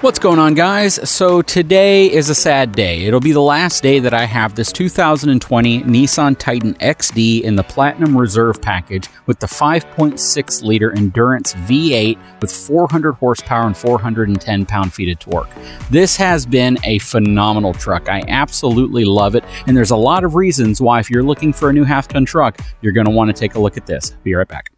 What's going on, guys? So today is a sad day. It'll be the last day that I have this 2020 Nissan Titan XD in the Platinum Reserve package with the 5.6 liter Endurance V8 with 400 horsepower and 410 pound-feet of torque. This has been a phenomenal truck. I absolutely love it, and there's a lot of reasons why if you're looking for a new half-ton truck, you're going to want to take a look at this. Be right back.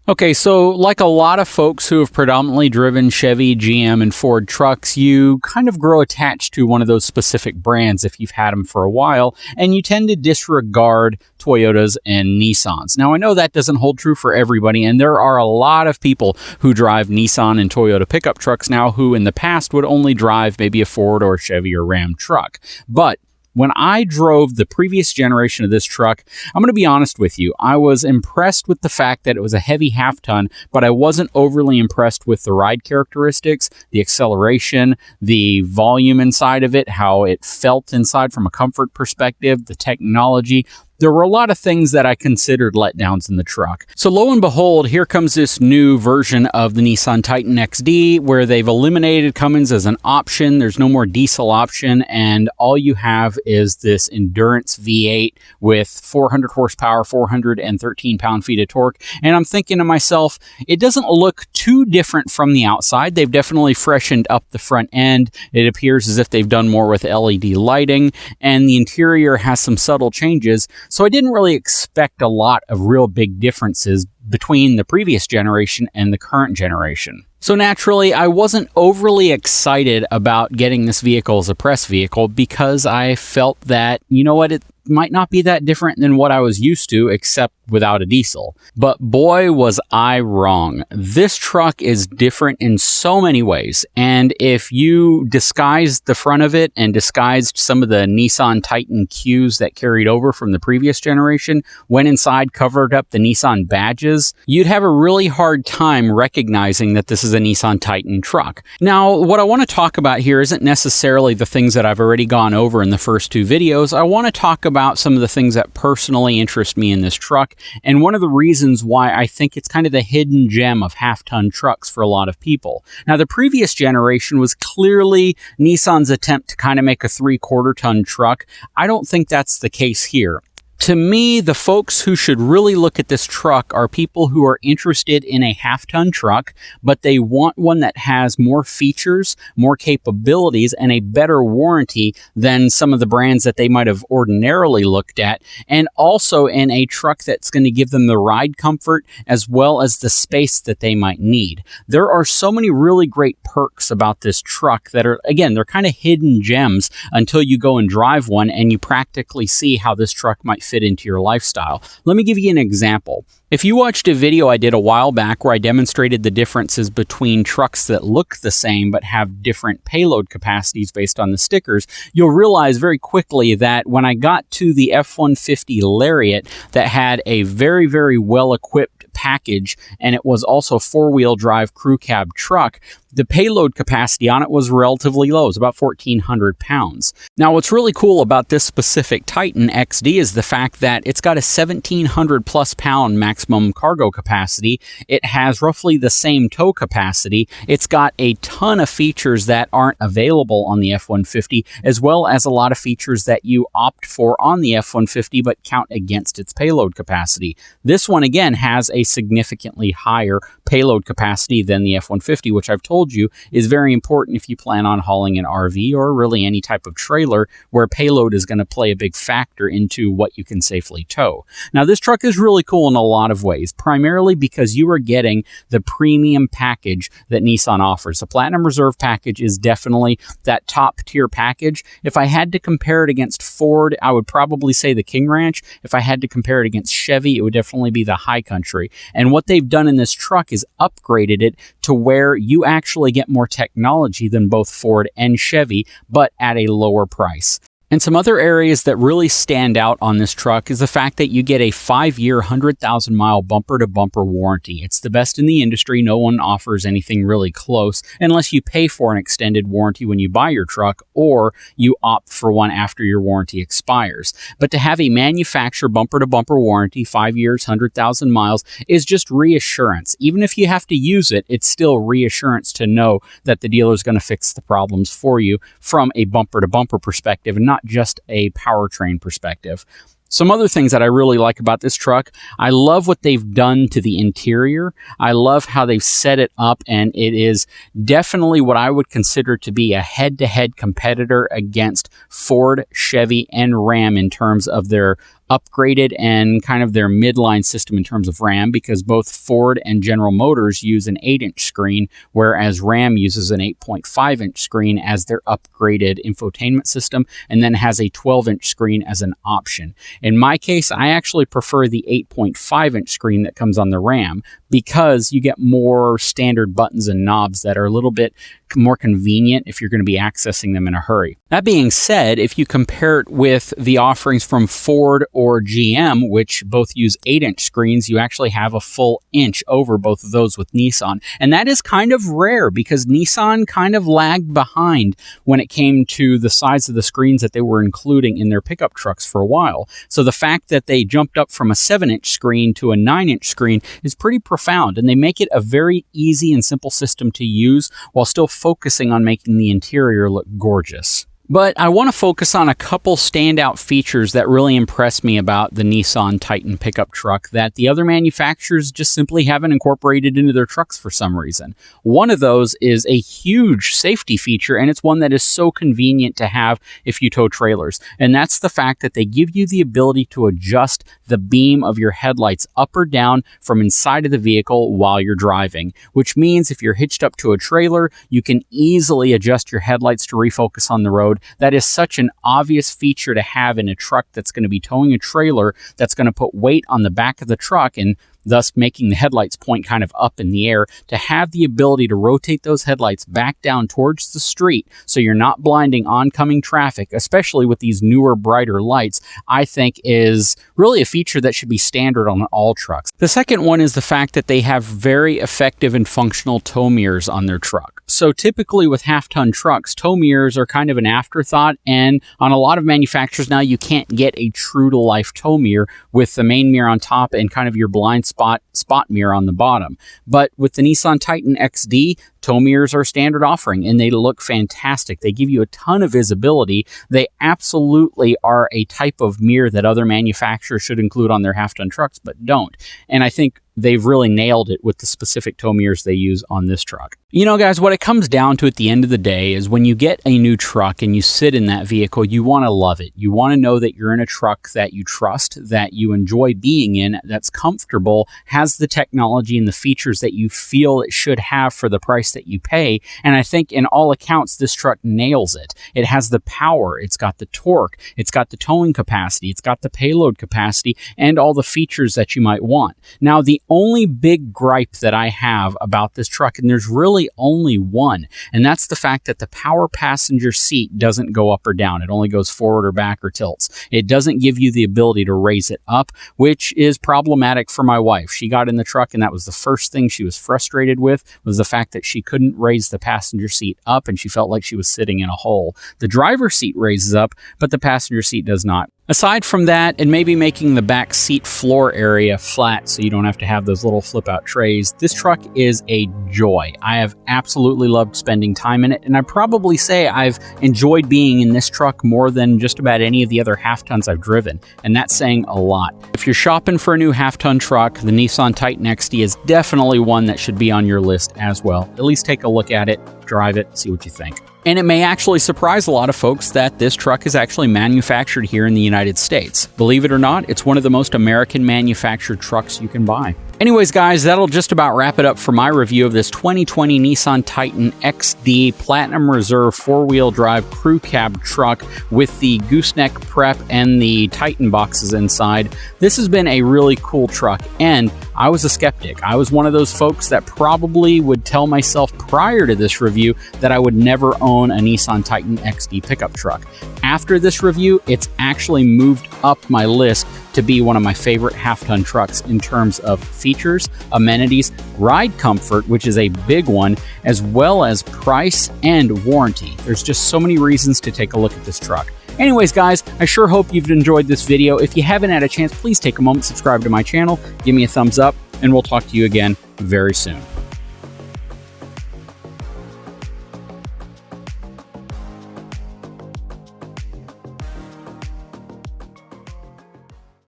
Okay, so like a lot of folks who have predominantly driven Chevy, GM, and Ford trucks, you kind of grow attached to one of those specific brands if you've had them for a while, and you tend to disregard Toyotas and Nissans. Now, I know that doesn't hold true for everybody, and there are a lot of people who drive Nissan and Toyota pickup trucks now who in the past would only drive maybe a Ford or Chevy or Ram truck. But when I drove the previous generation of this truck, I'm going to be honest with you, I was impressed with the fact that it was a heavy half-ton, but I wasn't overly impressed with the ride characteristics, the acceleration, the volume inside of it, how it felt inside from a comfort perspective, the technology. There were a lot of things that I considered letdowns in the truck. So lo and behold, here comes this new version of the Nissan Titan XD where they've eliminated Cummins as an option. There's no more diesel option, and all you have is this Endurance V8 with 400 horsepower, 413 pound-feet of torque. And I'm thinking to myself, it doesn't look too different from the outside. They've definitely freshened up the front end. It appears as if they've done more with LED lighting, and the interior has some subtle changes. So I didn't really expect a lot of real big differences between the previous generation and the current generation. So naturally, I wasn't overly excited about getting this vehicle as a press vehicle because I felt that, you know what, it might not be that different than what I was used to, except without a diesel. But boy, was I wrong. This truck is different in so many ways. And if you disguised the front of it and disguised some of the Nissan Titan cues that carried over from the previous generation, went inside, covered up the Nissan badges, you'd have a really hard time recognizing that this is a Nissan Titan truck. Now, what I want to talk about here isn't necessarily the things that I've already gone over in the first two videos. I want to talk about some of the things that personally interest me in this truck, and one of the reasons why I think it's kind of the hidden gem of half-ton trucks for a lot of people. Now, the previous generation was clearly Nissan's attempt to kind of make a 3/4-ton truck. I don't think that's the case here. To me, the folks who should really look at this truck are people who are interested in a half-ton truck, but they want one that has more features, more capabilities, and a better warranty than some of the brands that they might have ordinarily looked at, and also in a truck that's going to give them the ride comfort as well as the space that they might need. There are so many really great perks about this truck that are, again, they're kind of hidden gems until you go and drive one and you practically see how this truck might fit into your lifestyle. Let me give you an example. If you watched a video I did a while back where I demonstrated the differences between trucks that look the same but have different payload capacities based on the stickers, you'll realize very quickly that when I got to the F-150 Lariat that had a very, very well-equipped package, and it was also a four-wheel drive crew cab truck, the payload capacity on it was relatively low. It was about 1,400 pounds. Now, what's really cool about this specific Titan XD is the fact that it's got a 1,700 plus pound maximum cargo capacity. It has roughly the same tow capacity. It's got a ton of features that aren't available on the F-150, as well as a lot of features that you opt for on the F-150 but count against its payload capacity. This one, again, has a significantly higher payload capacity than the F-150, which I've told you is very important if you plan on hauling an RV or really any type of trailer where payload is going to play a big factor into what you can safely tow. Now, this truck is really cool in a lot of ways, primarily because you are getting the premium package that Nissan offers. The Platinum Reserve package is definitely that top tier package. If I had to compare it against Ford, I would probably say the King Ranch. If I had to compare it against Chevy, it would definitely be the High Country. And what they've done in this truck is upgraded it to where you actually actually get more technology than both Ford and Chevy, but at a lower price. And some other areas that really stand out on this truck is the fact that you get a 5-year, 100,000-mile bumper-to-bumper warranty. It's the best in the industry. No one offers anything really close unless you pay for an extended warranty when you buy your truck or you opt for one after your warranty expires. But to have a manufacturer bumper-to-bumper warranty, 5 years, 100,000 miles, is just reassurance. Even if you have to use it, it's still reassurance to know that the dealer is going to fix the problems for you from a bumper-to-bumper perspective and not just a powertrain perspective. Some other things that I really like about this truck, I love what they've done to the interior. I love how they've set it up, and it is definitely what I would consider to be a head-to-head competitor against Ford, Chevy, and Ram in terms of their upgraded and kind of their midline system in terms of RAM, because both Ford and General Motors use an 8-inch screen, whereas Ram uses an 8.5-inch screen as their upgraded infotainment system, and then has a 12-inch screen as an option. In my case, I actually prefer the 8.5-inch screen that comes on the Ram because you get more standard buttons and knobs that are a little bit more convenient if you're going to be accessing them in a hurry. That being said, if you compare it with the offerings from Ford or GM, which both use 8-inch screens, you actually have a full inch over both of those with Nissan. And that is kind of rare because Nissan kind of lagged behind when it came to the size of the screens that they were including in their pickup trucks for a while. So the fact that they jumped up from a 7-inch screen to a 9-inch screen is pretty profound, and they make it a very easy and simple system to use while still focusing on making the interior look gorgeous. But I want to focus on a couple standout features that really impress me about the Nissan Titan pickup truck that the other manufacturers just simply haven't incorporated into their trucks for some reason. One of those is a huge safety feature, and it's one that is so convenient to have if you tow trailers. And that's the fact that they give you the ability to adjust the beam of your headlights up or down from inside of the vehicle while you're driving, which means if you're hitched up to a trailer, you can easily adjust your headlights to refocus on the road. That is such an obvious feature to have in a truck that's going to be towing a trailer that's going to put weight on the back of the truck and thus making the headlights point kind of up in the air. To have the ability to rotate those headlights back down towards the street so you're not blinding oncoming traffic, especially with these newer, brighter lights, I think is really a feature that should be standard on all trucks. The second one is the fact that they have very effective and functional tow mirrors on their truck. So typically with half-ton trucks, tow mirrors are kind of an afterthought, and on a lot of manufacturers now you can't get a true-to-life tow mirror with the main mirror on top and kind of your blind spot mirror on the bottom. But with the Nissan Titan XD, tow mirrors are a standard offering, and they look fantastic. They give you a ton of visibility. They absolutely are a type of mirror that other manufacturers should include on their half-ton trucks, but don't. And I think they've really nailed it with the specific tow mirrors they use on this truck. You know, guys, what it comes down to at the end of the day is when you get a new truck and you sit in that vehicle, you want to love it. You want to know that you're in a truck that you trust, that you enjoy being in, that's comfortable, has the technology and the features that you feel it should have for the price that you pay. And I think in all accounts, this truck nails it. It has the power, it's got the torque, it's got the towing capacity, it's got the payload capacity, and all the features that you might want. Now, the only big gripe that I have about this truck, and there's really only one, and that's the fact that the power passenger seat doesn't go up or down. It only goes forward or back or tilts. It doesn't give you the ability to raise it up, which is problematic for my wife. She got in the truck, and that was the first thing she was frustrated with, was the fact that she couldn't raise the passenger seat up, and she felt like she was sitting in a hole. The driver's seat raises up, but the passenger seat does not. Aside from that, and maybe making the back seat floor area flat so you don't have to have those little flip-out trays, this truck is a joy. I have absolutely loved spending time in it, and I'd probably say I've enjoyed being in this truck more than just about any of the other half-tons I've driven, and that's saying a lot. If you're shopping for a new half-ton truck, the Nissan Titan XD is definitely one that should be on your list as well. At least take a look at it, drive it, see what you think. And it may actually surprise a lot of folks that this truck is actually manufactured here in the United States. Believe it or not, it's one of the most American manufactured trucks you can buy. Anyways, guys, that'll just about wrap it up for my review of this 2020 Nissan Titan XD Platinum Reserve 4-wheel drive crew cab truck with the gooseneck prep and the Titan boxes inside. This has been a really cool truck, and I was a skeptic. I was one of those folks that probably would tell myself prior to this review that I would never own a Nissan Titan XD pickup truck. After this review, it's actually moved up my list to be one of my favorite half-ton trucks in terms of features, amenities, ride comfort, which is a big one, as well as price and warranty. There's just so many reasons to take a look at this truck. Anyways, guys, I sure hope you've enjoyed this video. If you haven't had a chance, please take a moment, subscribe to my channel, give me a thumbs up, and we'll talk to you again very soon.